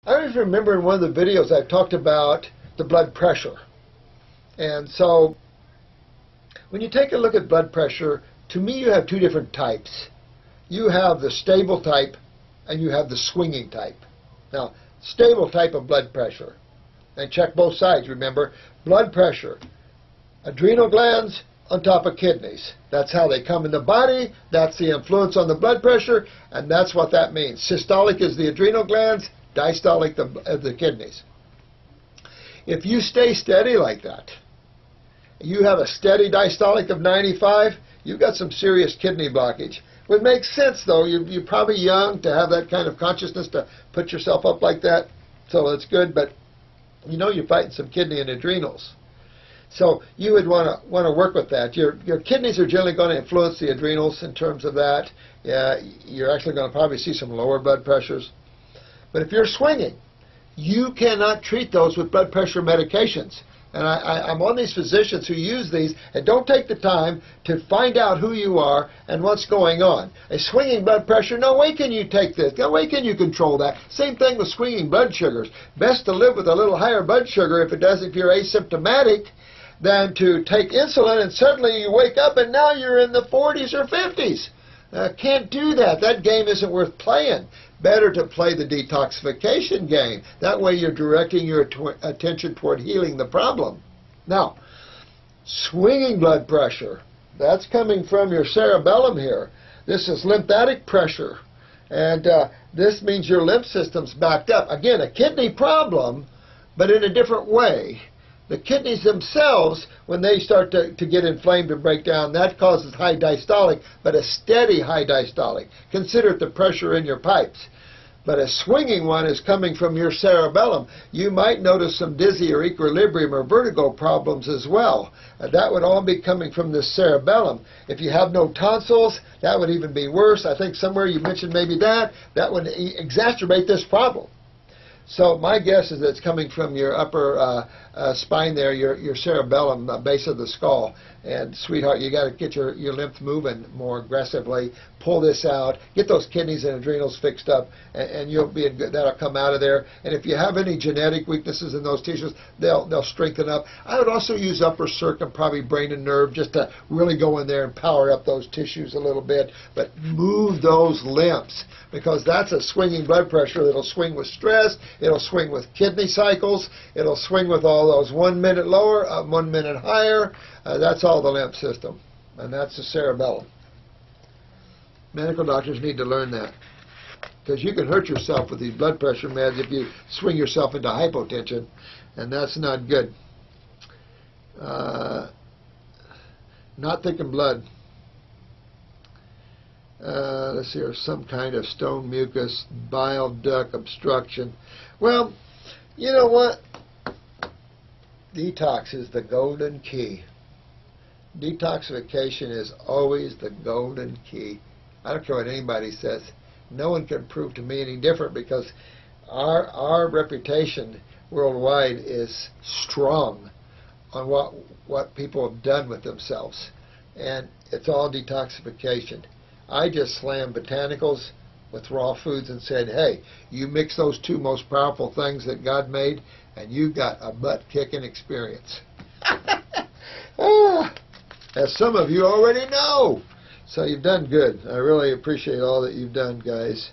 I always remember in one of the videos I talked about the blood pressure. And so when you take a look at blood pressure, to me you have two different types. You have the stable type and you have the swinging type. Now, stable type of blood pressure, and check both sides, remember, blood pressure, adrenal glands on top of kidneys. That's how they come in the body, that's the influence on the blood pressure, and that's what that means. Systolic is the adrenal glands, diastolic the kidneys. If you stay steady like that, you have a steady diastolic of 95, you've got some serious kidney blockage. It makes sense, though. You're probably young to have that kind of consciousness to put yourself up like that, so that's good, but you know you're fighting some kidney and adrenals. So you would want to work with that. Your kidneys are generally going to influence the adrenals in terms of that. Yeah, you're actually going to probably see some lower blood pressures. But if you're swinging, you cannot treat those with blood pressure medications. And I'm on these physicians who use these and don't take the time to find out who you are and what's going on. A swinging blood pressure, no way can you take this. No way can you control that. Same thing with swinging blood sugars. Best to live with a little higher blood sugar if you're asymptomatic than to take insulin and suddenly you wake up and now you're in the 40s or 50s. Can't do that. That game isn't worth playing. Better to play the detoxification game. That way you're directing your attention toward healing the problem. Now, swinging blood pressure, that's coming from your cerebellum here. This is lymphatic pressure. And this means your lymph system's backed up. Again, a kidney problem, but in a different way. The kidneys themselves, when they start to get inflamed and break down, that causes high diastolic, but a steady high diastolic. Consider it the pressure in your pipes. But a swinging one is coming from your cerebellum. You might notice some dizzy or equilibrium or vertigo problems as well. That would all be coming from the cerebellum. If you have no tonsils, that would even be worse. I think somewhere you mentioned maybe that would exacerbate this problem. So my guess is that it's coming from your upper spine there, your cerebellum, base of the skull. And sweetheart, you got to get your lymph moving more aggressively. Pull this out. Get those kidneys and adrenals fixed up, and you'll be in good. That'll come out of there. And if you have any genetic weaknesses in those tissues, they'll strengthen up. I would also use upper circ and probably brain and nerve just to really go in there and power up those tissues a little bit. But move those lymphs, because that's a swinging blood pressure that'll swing with stress. It'll swing with kidney cycles. It'll swing with all those 1 minute lower, 1 minute higher. That's all the lymph system, and that's the cerebellum. Medical doctors need to learn that, because you can hurt yourself with these blood pressure meds if you swing yourself into hypotension, and that's not good. Not thickened blood. Let's see here, some kind of stone mucus, bile duct obstruction. Well, you know what? Detox is the golden key. Detoxification is always the golden key. I don't care what anybody says. No one can prove to me any different, because our reputation worldwide is strong on what people have done with themselves. And it's all detoxification. I just slammed botanicals with raw foods and said, hey, you mix those two most powerful things that God made, and you got a butt-kicking experience. As some of you already know. So you've done good. I really appreciate all that you've done, guys.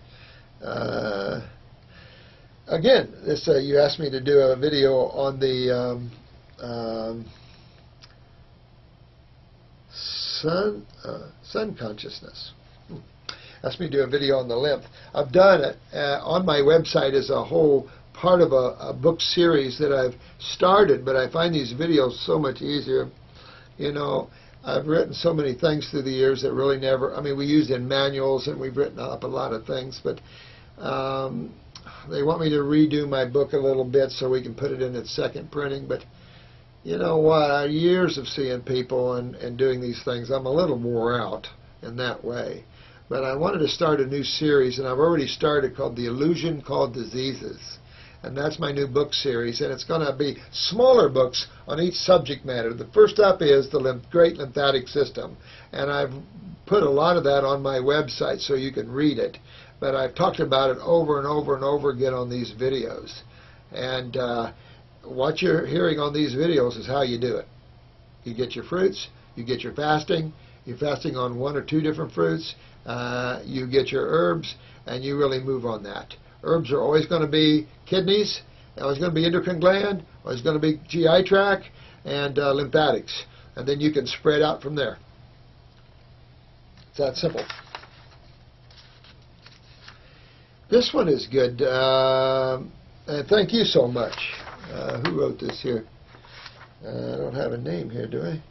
Again, you asked me to do a video on the sun consciousness. Asked me to do a video on the lymph. I've done it. On my website is a whole part of a book series that I've started, but I find these videos so much easier. You know, I've written so many things through the years that really never, I mean, we used in manuals and we've written up a lot of things, but they want me to redo my book a little bit so we can put it in its second printing. But you know what, years of seeing people and doing these things, I'm a little wore out in that way. But I wanted to start a new series, and I've already started, called The Illusion Called Diseases. And that's my new book series, and it's going to be smaller books on each subject matter. The first up is the Great Lymphatic System, and I've put a lot of that on my website so you can read it. but I've talked about it over and over and over again on these videos. And what you're hearing on these videos is how you do it. You get your fruits, you get your fasting, you're fasting on 1 or 2 different fruits, you get your herbs, and you really move on that. Herbs are always going to be kidneys, always going to be endocrine gland, always going to be GI tract, and lymphatics. And then you can spread out from there. It's that simple. This one is good. And thank you so much. Who wrote this here? I don't have a name here, do I?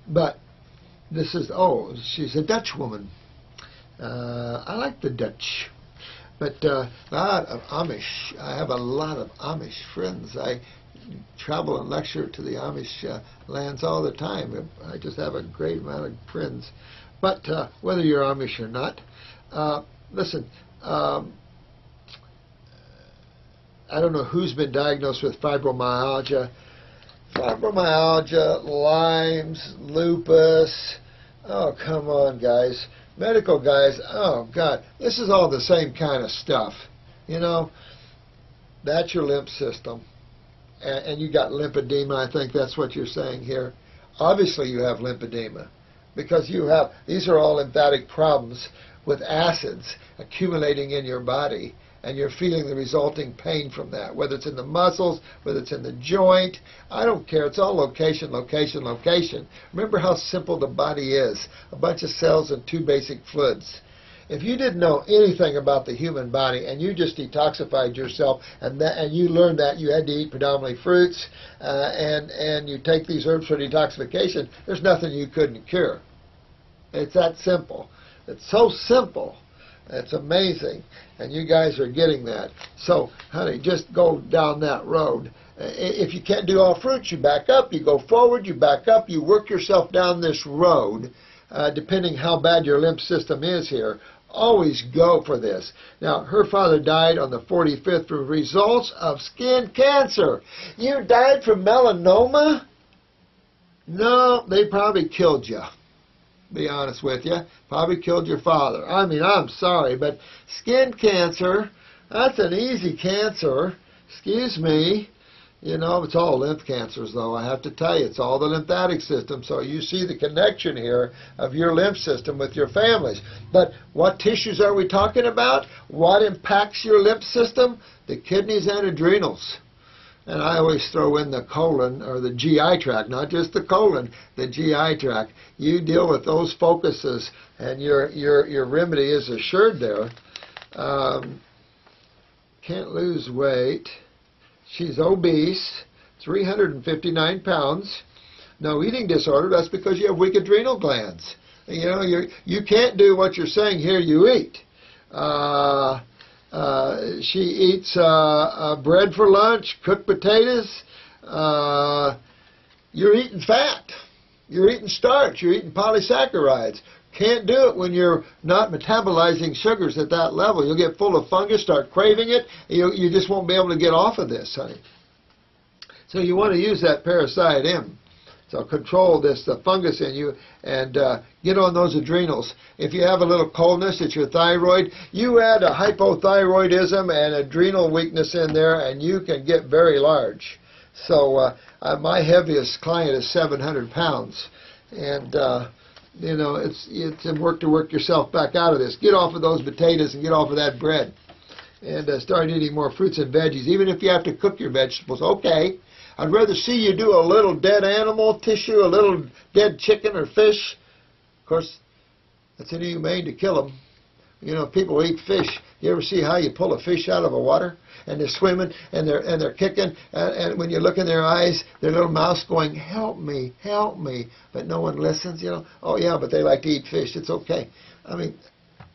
But this is, oh, she's a Dutch woman. I like the Dutch. But a lot of Amish. I have a lot of Amish friends. I travel and lecture to the Amish lands all the time. I just have a great amount of friends. But whether you're Amish or not, listen, I don't know who's been diagnosed with fibromyalgia. Fibromyalgia, Lyme's, lupus. Oh, come on, guys. Medical guys, oh, God. This is all the same kind of stuff. You know, that's your lymph system. And you got lymphedema. I think that's what you're saying here. Obviously, you have lymphedema because you have, these are all lymphatic problems with acids accumulating in your body, and you're feeling the resulting pain from that, whether it's in the muscles, whether it's in the joint. I don't care. It's all location, location, location. Remember how simple the body is. A bunch of cells and 2 basic fluids. If you didn't know anything about the human body and you just detoxified yourself and you learned that you had to eat predominantly fruits and you take these herbs for detoxification, there's nothing you couldn't cure. It's that simple. It's so simple. It's amazing. And you guys are getting that. So, honey, just go down that road. If you can't do all fruits, you back up, you go forward, you back up, you work yourself down this road, depending how bad your lymph system is here. Always go for this. Now, her father died on the 45th from results of skin cancer. You died from melanoma? No, they probably killed you. Be honest with you. Probably killed your father. I mean, I'm sorry, but skin cancer, that's an easy cancer. Excuse me. You know, it's all lymph cancers, though. I have to tell you, it's all the lymphatic system. So you see the connection here of your lymph system with your families. But what tissues are we talking about? What impacts your lymph system? The kidneys and adrenals. And I always throw in the colon, or the GI tract, not just the colon, the GI tract. You deal with those focuses, and your remedy is assured there. Can't lose weight. She's obese, 359 pounds. No eating disorder. That's because you have weak adrenal glands. You know, you can't do what you're saying here. You eat. She eats bread for lunch, cooked potatoes. You're eating fat. You're eating starch. You're eating polysaccharides. Can't do it when you're not metabolizing sugars at that level. You'll get full of fungus, start craving it. You just won't be able to get off of this, honey. So you want to use that parasite M. So control this, the fungus in you, and get on those adrenals. If you have a little coldness, it's your thyroid. You add a hypothyroidism and adrenal weakness in there, and you can get very large. So my heaviest client is 700 pounds. And you know, it's work to work yourself back out of this. Get off of those potatoes and get off of that bread. And start eating more fruits and veggies. Even if you have to cook your vegetables, okay. I'd rather see you do a little dead animal tissue, a little dead chicken or fish. Of course, it's inhumane to kill them. You know, people eat fish. You ever see how you pull a fish out of the water? And they're swimming, and they're kicking, and when you look in their eyes, their little mouth's going, help me, but no one listens, you know. Oh, yeah, but they like to eat fish. It's okay. I mean,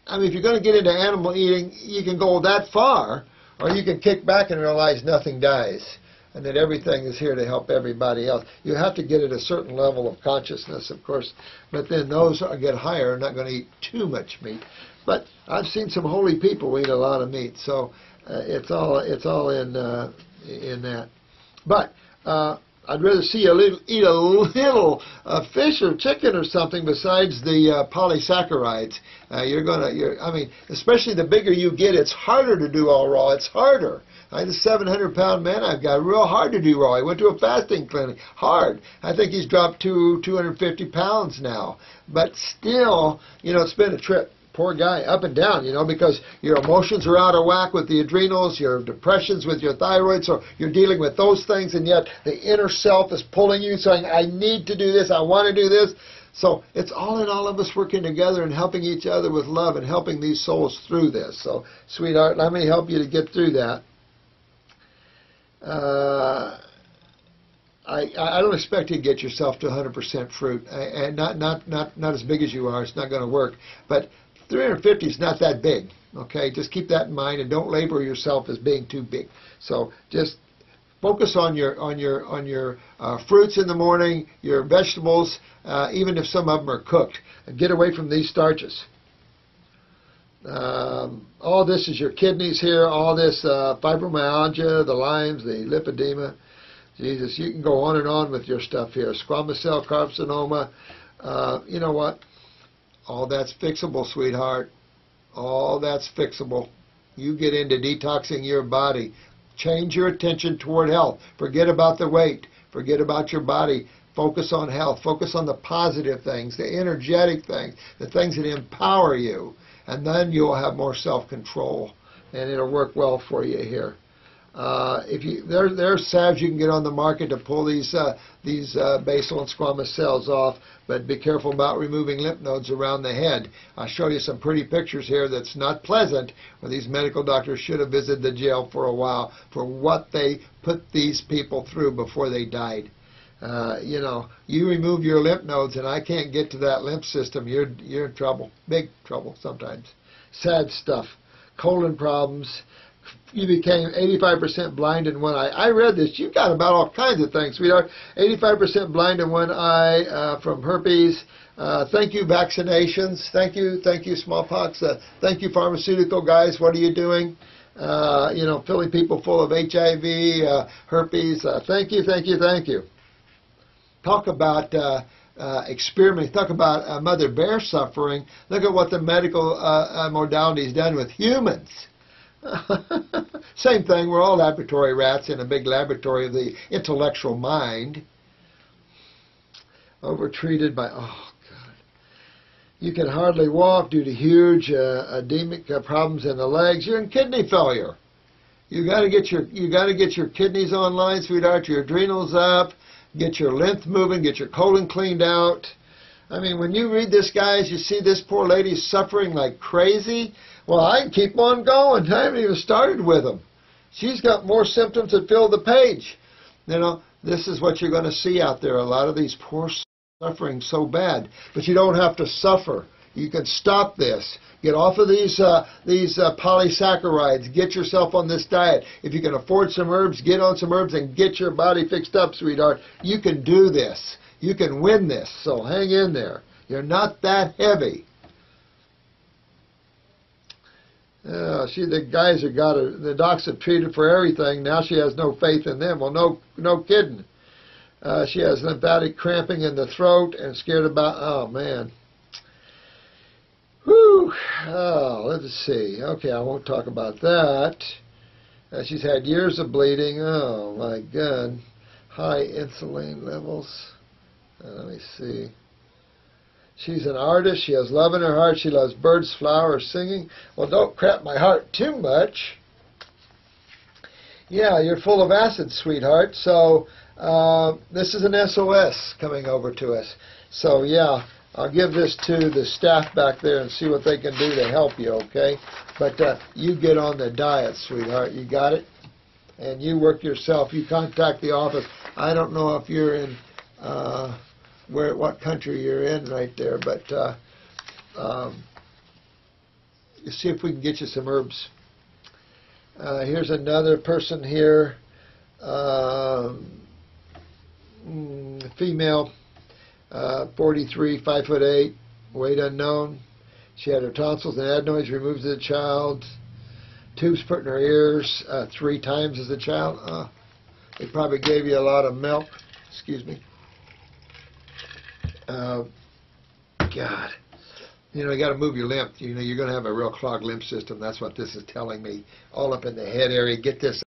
if you're going to get into animal eating, you can go that far, or you can kick back and realize nothing dies, and that everything is here to help everybody else. You have to get at a certain level of consciousness, of course, but then those that get higher are not going to eat too much meat. But I've seen some holy people eat a lot of meat, so it's all in that. But I'd rather see you eat a little fish or chicken or something besides the polysaccharides. I mean, especially the bigger you get, it's harder to do all raw. It's harder. I'm a 700-pound man. I've got real hard to do raw. I went to a fasting clinic. Hard. I think he's dropped to 250 pounds now. But still, you know, it's been a trip. Poor guy, up and down, you know, because your emotions are out of whack with the adrenals, your depressions with your thyroid, so you're dealing with those things, and yet the inner self is pulling you, saying, I need to do this, I want to do this. So it's all in all of us working together and helping each other with love and helping these souls through this. So, sweetheart, let me help you to get through that. I don't expect you to get yourself to 100% fruit, and not as big as you are. It's not going to work, but 350 is not that big. Okay, just keep that in mind, and don't label yourself as being too big. So just focus on your fruits in the morning, your vegetables, even if some of them are cooked. And get away from these starches. All this is your kidneys here. All this fibromyalgia, the Lyme's, the lipedema. Jesus, you can go on and on with your stuff here. Squamous cell carcinoma. You know what? All that's fixable, sweetheart. All that's fixable. You get into detoxing your body. Change your attention toward health. Forget about the weight. Forget about your body. Focus on health. Focus on the positive things, the energetic things, the things that empower you. And then you'll have more self-control. And it'll work well for you here. There's salves you can get on the market to pull these basal and squamous cells off, but be careful about removing lymph nodes around the head. I'll show you some pretty pictures here that's not pleasant, where these medical doctors should have visited the jail for a while for what they put these people through before they died. You know, you remove your lymph nodes and I can't get to that lymph system, you're in trouble, big trouble sometimes. Sad stuff. Colon problems. You became 85% blind in one eye. I read this. You've got about all kinds of things, sweetheart. 85% blind in one eye from herpes. Thank you, vaccinations. Thank you, smallpox. Thank you, pharmaceutical guys. What are you doing? You know, filling people full of HIV, herpes. Thank you. Talk about experimenting. Talk about Mother Bear suffering. Look at what the medical modality has done with humans. Same thing, we're all laboratory rats in a big laboratory of the intellectual mind. Overtreated by, oh God. You can hardly walk due to huge edemic problems in the legs. You're in kidney failure. You got to get your kidneys online, sweetheart, your adrenals up, get your lymph moving, get your colon cleaned out. I mean, when you read this, guys, you see this poor lady suffering like crazy. Well, I can keep on going. I haven't even started with them. She's got more symptoms that fill the page. You know, this is what you're going to see out there. A lot of these poor suffering so bad. But you don't have to suffer. You can stop this. Get off of these polysaccharides. Get yourself on this diet. If you can afford some herbs, get on some herbs and get your body fixed up, sweetheart. You can do this. You can win this. So hang in there. You're not that heavy. The guys have got her. The docs have treated for everything. Now she has no faith in them. Well, no kidding. She has lymphatic cramping in the throat and scared about. Oh man. Whew. Oh, let's see. Okay, I won't talk about that. She's had years of bleeding. Oh my God. High insulin levels. Let me see. She's an artist. She has love in her heart. She loves birds, flowers, singing. Well, don't crap my heart too much. Yeah, you're full of acid, sweetheart. So this is an SOS coming over to us. So, yeah, I'll give this to the staff back there and see what they can do to help you, okay? But you get on the diet, sweetheart. You got it? And you work yourself. You contact the office. I don't know if you're in... what country you're in right there, but you see if we can get you some herbs. Here's another person here, female, 43, 5'8", weight unknown. She had her tonsils and adenoids removed as a child, tubes put in her ears 3 times as a child. They probably gave you a lot of milk. Excuse me. God. You know, you got to move your lymph. You know, you're going to have a real clogged lymph system. That's what this is telling me. All up in the head area. Get this